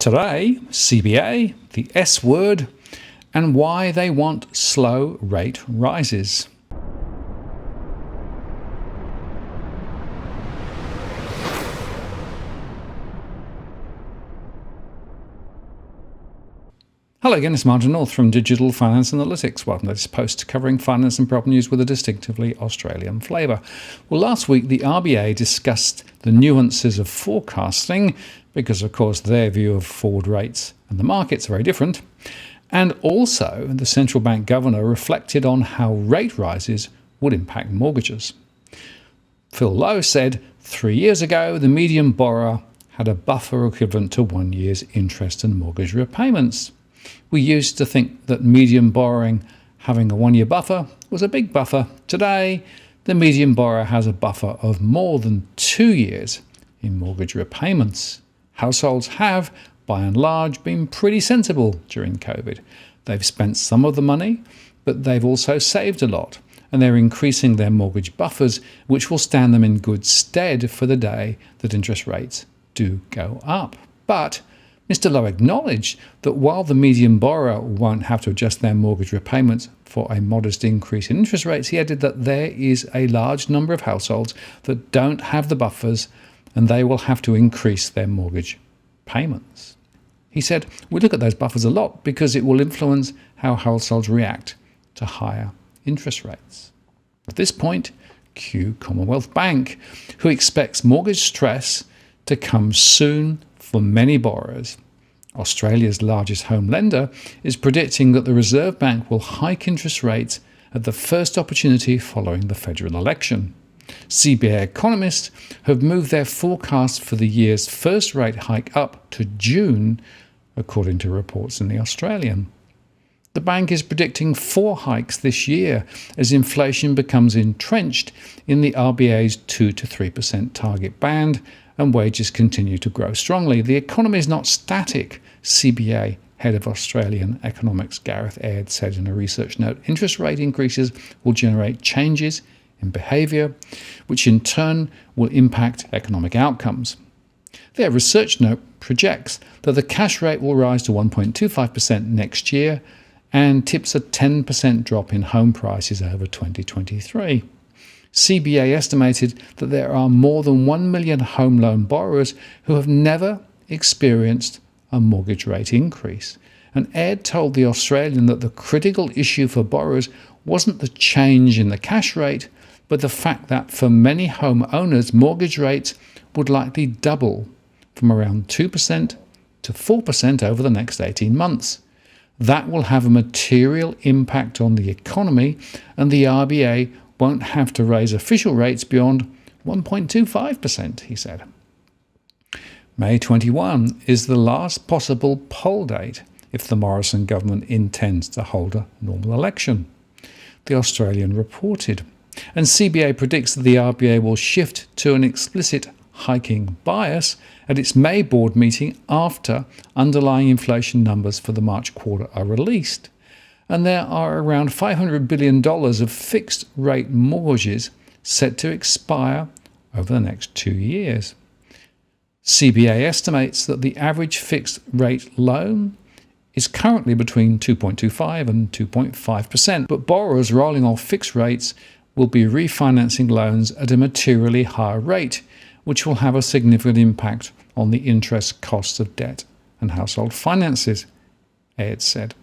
Today, CBA, the S word, and why they want slow rate rises. Hello again, it's Martin North from Digital Finance Analytics. Welcome to this post covering finance and property news with a distinctively Australian flavour. Well, last week the RBA discussed the nuances of forecasting because, of course, their view of forward rates and the markets are very different. And also, the central bank governor reflected on how rate rises would impact mortgages. Phil Lowe said 3 years ago the median borrower had a buffer equivalent to 1 year's interest and mortgage repayments. We used to think that median borrowing having a 1 year buffer was a big buffer. Today, the median borrower has a buffer of more than 2 years in mortgage repayments. Households have, by and large, been pretty sensible during COVID. They've spent some of the money, but they've also saved a lot, and they're increasing their mortgage buffers, which will stand them in good stead for the day that interest rates do go up. But Mr. Lowe acknowledged that while the median borrower won't have to adjust their mortgage repayments for a modest increase in interest rates, he added that there is a large number of households that don't have the buffers and they will have to increase their mortgage payments. He said, "We look at those buffers a lot because it will influence how households react to higher interest rates." At this point, cue Commonwealth Bank, who expects mortgage stress to come soon for many borrowers. Australia's largest home lender is predicting that the Reserve Bank will hike interest rates at the first opportunity following the federal election. CBA economists have moved their forecast for the year's first rate hike up to June, according to reports in The Australian. The bank is predicting 4 hikes this year as inflation becomes entrenched in the RBA's 2 to 3% target band and wages continue to grow strongly. The economy is not static, CBA head of Australian economics Gareth Aird said in a research note. Interest rate increases will generate changes in behaviour, which in turn will impact economic outcomes. Their research note projects that the cash rate will rise to 1.25% next year and tips a 10% drop in home prices over 2023. CBA estimated that there are more than 1 million home loan borrowers who have never experienced a mortgage rate increase. And Ed told The Australian that the critical issue for borrowers wasn't the change in the cash rate, but the fact that for many home owners, mortgage rates would likely double from around 2% to 4% over the next 18 months. That will have a material impact on the economy, and the RBA won't have to raise official rates beyond 1.25%, he said. May 21 is the last possible poll date if the Morrison government intends to hold a normal election, The Australian reported. And CBA predicts that the RBA will shift to an explicit hiking bias at its May board meeting after underlying inflation numbers for the March quarter are released. And there are around $500 billion of fixed-rate mortgages set to expire over the next 2 years. CBA estimates that the average fixed-rate loan is currently between 2.25% and 2.5%, but borrowers rolling off fixed rates will be refinancing loans at a materially higher rate, which will have a significant impact on the interest costs of debt and household finances, Ed said.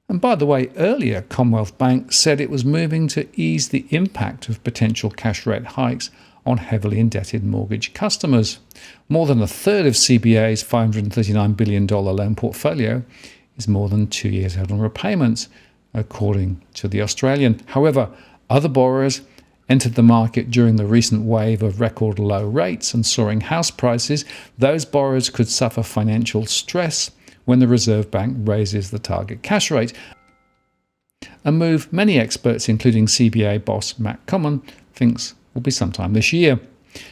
And by the way, earlier Commonwealth Bank said it was moving to ease the impact of potential cash rate hikes on heavily indebted mortgage customers. More than a third of CBA's $539 billion loan portfolio is more than 2 years out on repayments, according to The Australian. However, other borrowers entered the market during the recent wave of record low rates and soaring house prices. Those borrowers could suffer financial stress when the Reserve Bank raises the target cash rate, a move many experts, including CBA boss Matt Comyn, thinks will be sometime this year.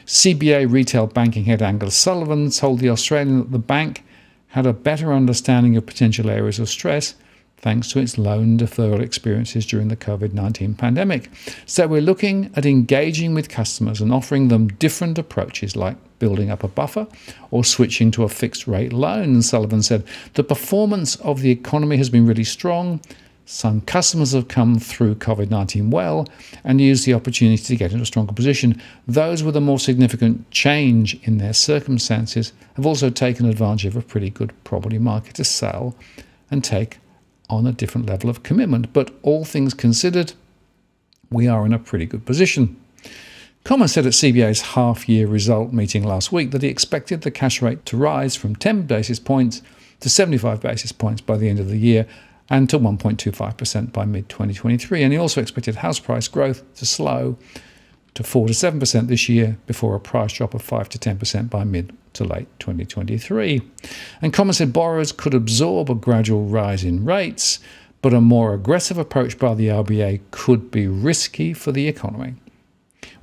CBA retail banking head Angus Sullivan told The Australian that the bank had a better understanding of potential areas of stress thanks to its loan deferral experiences during the COVID-19 pandemic. So we're looking at engaging with customers and offering them different approaches like building up a buffer or switching to a fixed rate loan. And Sullivan said, the performance of the economy has been really strong. Some customers have come through COVID-19 well and used the opportunity to get into a stronger position. Those with a more significant change in their circumstances have also taken advantage of a pretty good property market to sell and take on a different level of commitment. But all things considered, we are in a pretty good position. Commerce said at CBA's half-year result meeting last week that he expected the cash rate to rise from 10 basis points to 75 basis points by the end of the year and to 1.25% by mid-2023. And he also expected house price growth to slow to 4 to 7% this year before a price drop of 5 to 10% by mid to late 2023. And Commerce said borrowers could absorb a gradual rise in rates, but a more aggressive approach by the RBA could be risky for the economy.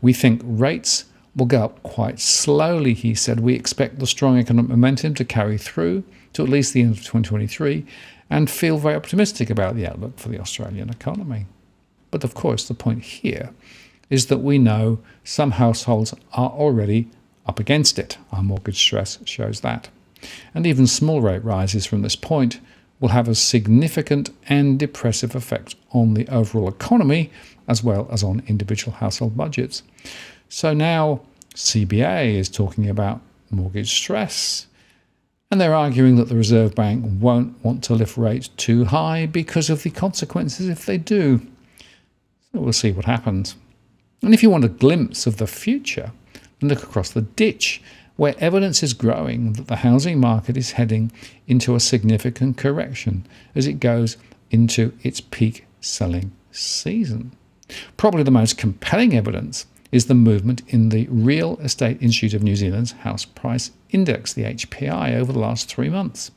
We think rates will go up quite slowly, he said. We expect the strong economic momentum to carry through to at least the end of 2023 and feel very optimistic about the outlook for the Australian economy. But of course, the point here is that we know some households are already up against it. Our mortgage stress shows that. And even small rate rises from this point will have a significant and depressive effect on the overall economy as well as on individual household budgets. So now CBA is talking about mortgage stress, and they're arguing that the Reserve Bank won't want to lift rates too high because of the consequences if they do. So we'll see what happens. And if you want a glimpse of the future, then look across the ditch, where evidence is growing that the housing market is heading into a significant correction as it goes into its peak selling season. Probably the most compelling evidence is the movement in the Real Estate Institute of New Zealand's House Price Index, the HPI, over the last 3 months.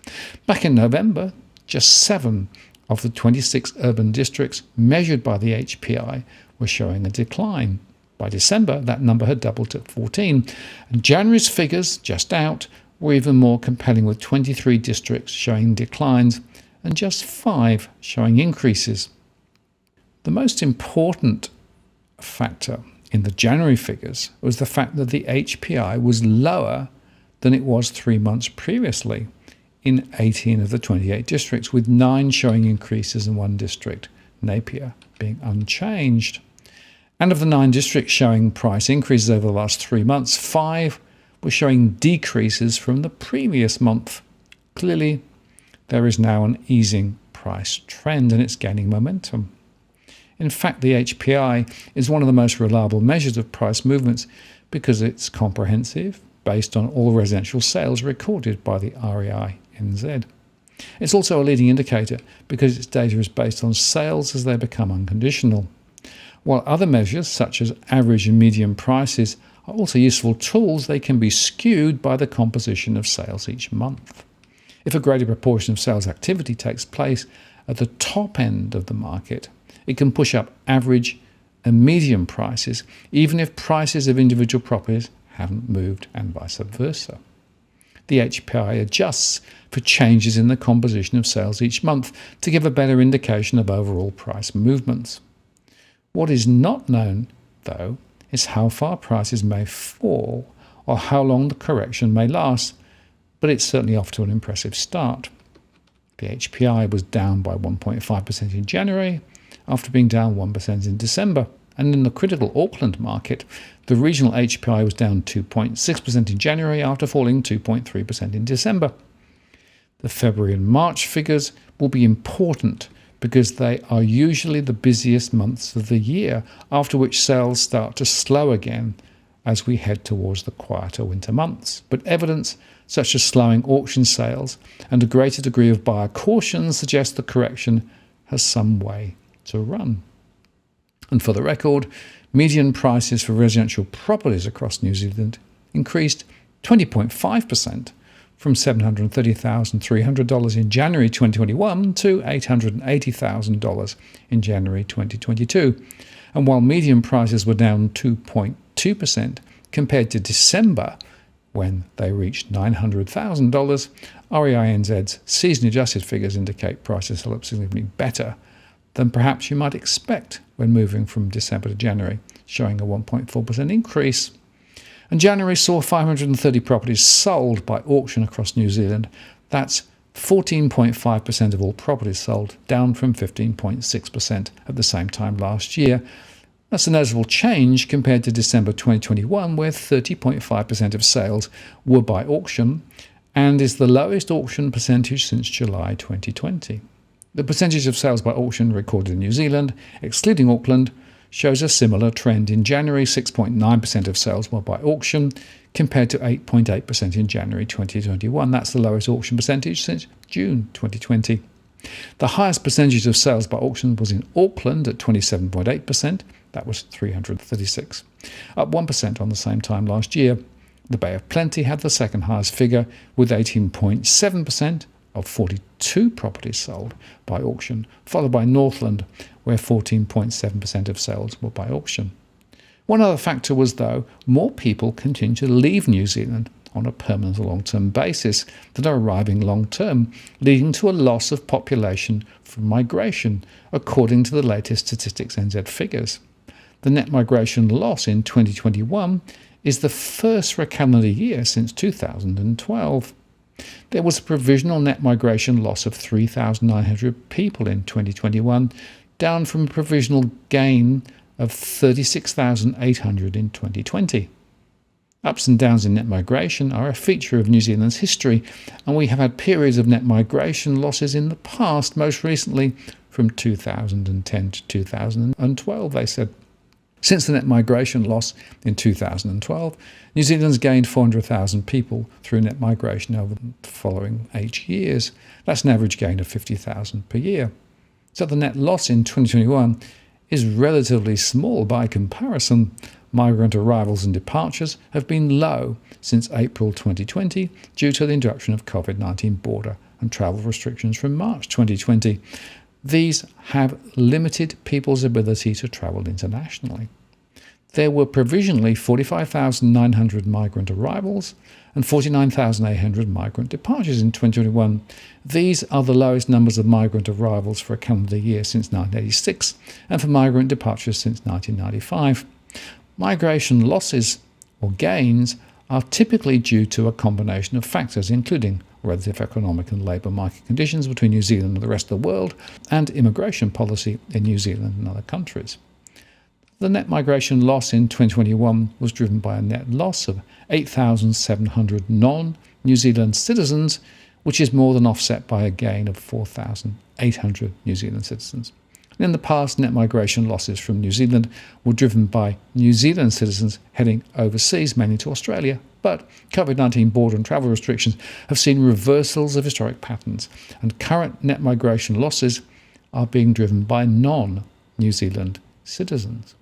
Back in November, just 7 of the 26 urban districts measured by the HPI were showing a decline. By December, that number had doubled to 14. And January's figures, just out, were even more compelling, with 23 districts showing declines and just 5 showing increases. The most important factor in the January figures was the fact that the HPI was lower than it was 3 months previously in 18 of the 28 districts, with 9 showing increases in 1 district, Napier, being unchanged. And of the 9 districts showing price increases over the last 3 months, 5 were showing decreases from the previous month. Clearly, there is now an easing price trend and it's gaining momentum. In fact, the HPI is one of the most reliable measures of price movements because it's comprehensive, based on all residential sales recorded by the REI NZ. It's also a leading indicator because its data is based on sales as they become unconditional. While other measures, such as average and median prices, are also useful tools, they can be skewed by the composition of sales each month. If a greater proportion of sales activity takes place at the top end of the market, it can push up average and median prices, even if prices of individual properties haven't moved, and vice versa. The HPI adjusts for changes in the composition of sales each month to give a better indication of overall price movements. What is not known, though, is how far prices may fall or how long the correction may last, but it's certainly off to an impressive start. The HPI was down by 1.5% in January, after being down 1% in December. And in the critical Auckland market, the regional HPI was down 2.6% in January after falling 2.3% in December. The February and March figures will be important because they are usually the busiest months of the year, after which sales start to slow again as we head towards the quieter winter months. But evidence such as slowing auction sales and a greater degree of buyer caution suggests the correction has some way to run. And for the record, median prices for residential properties across New Zealand increased 20.5% from $730,300 in January 2021 to $880,000 in January 2022. And while median prices were down 2.2% compared to December when they reached $900,000. REINZ's season-adjusted figures indicate prices held up significantly better than perhaps you might expect when moving from December to January, showing a 1.4% increase. And January saw 530 properties sold by auction across New Zealand. That's 14.5% of all properties sold, down from 15.6% at the same time last year. That's a noticeable change compared to December 2021, where 30.5% of sales were by auction, and is the lowest auction percentage since July 2020. The percentage of sales by auction recorded in New Zealand, excluding Auckland, shows a similar trend. In January, 6.9% of sales were by auction, compared to 8.8% in January 2021. That's the lowest auction percentage since June 2020. The highest percentage of sales by auction was in Auckland at 27.8%. That was 336, up 1% on the same time last year. The Bay of Plenty had the second highest figure, with 18.7% of 42 properties sold by auction, followed by Northland, where 14.7% of sales were by auction. One other factor was, though, more people continue to leave New Zealand on a permanent or long-term basis than are arriving long-term, leading to a loss of population from migration, according to the latest Statistics NZ figures. The net migration loss in 2021 is the first for a calendar year since 2012. There was a provisional net migration loss of 3,900 people in 2021, down from a provisional gain of 36,800 in 2020. Ups and downs in net migration are a feature of New Zealand's history, and we have had periods of net migration losses in the past, most recently from 2010 to 2012, they said. Since the net migration loss in 2012, New Zealand's gained 400,000 people through net migration over the following 8 years. That's an average gain of 50,000 per year. So the net loss in 2021 is relatively small by comparison. Migrant arrivals and departures have been low since April 2020 due to the introduction of COVID-19 border and travel restrictions from March 2020. These have limited people's ability to travel internationally. There were provisionally 45,900 migrant arrivals and 49,800 migrant departures in 2021. These are the lowest numbers of migrant arrivals for a calendar year since 1986 and for migrant departures since 1995. Migration losses or gains are typically due to a combination of factors, including relative economic and labour market conditions between New Zealand and the rest of the world, and immigration policy in New Zealand and other countries. The net migration loss in 2021 was driven by a net loss of 8,700 non-New Zealand citizens, which is more than offset by a gain of 4,800 New Zealand citizens. In the past, net migration losses from New Zealand were driven by New Zealand citizens heading overseas, mainly to Australia, but COVID-19 border and travel restrictions have seen reversals of historic patterns, and current net migration losses are being driven by non-New Zealand citizens.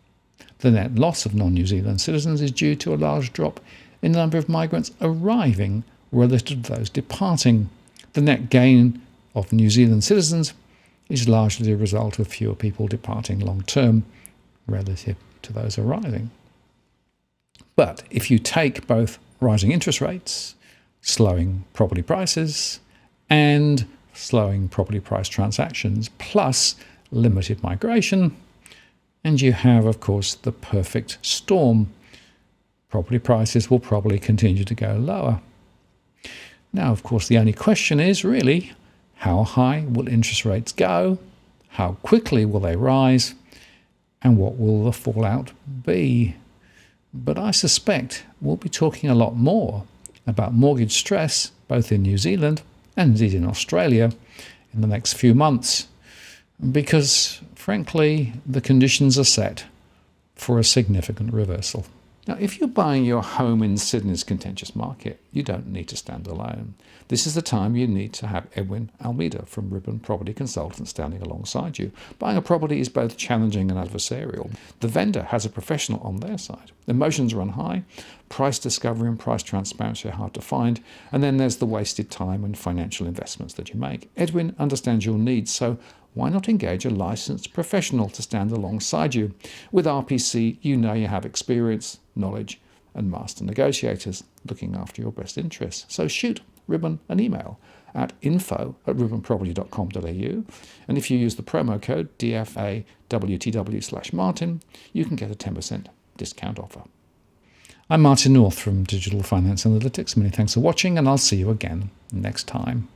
The net loss of non-New Zealand citizens is due to a large drop in the number of migrants arriving relative to those departing. The net gain of New Zealand citizens is largely a result of fewer people departing long-term relative to those arriving. But if you take both rising interest rates, slowing property prices, and slowing property price transactions, plus limited migration, and you have, of course, the perfect storm, property prices will probably continue to go lower. Now, of course, the only question is really, how high will interest rates go? How quickly will they rise? And what will the fallout be? But I suspect we'll be talking a lot more about mortgage stress, both in New Zealand and indeed in Australia, in the next few months, because, frankly, the conditions are set for a significant reversal. Now, if you're buying your home in Sydney's contentious market, you don't need to stand alone. This is the time you need to have Edwin Almeida from Ribbon Property Consultants standing alongside you. Buying a property is both challenging and adversarial. The vendor has a professional on their side. Emotions run high, price discovery and price transparency are hard to find, and then there's the wasted time and financial investments that you make. Edwin understands your needs, so why not engage a licensed professional to stand alongside you? With RPC, you know you have experience, knowledge, and master negotiators. looking after your best interests. So shoot Ribbon an email at info@ribbonproperty.com.au, and if you use the promo code DFAWTW/Martin, you can get a 10% discount offer. I'm Martin North from Digital Finance Analytics. Many thanks for watching, and I'll see you again next time.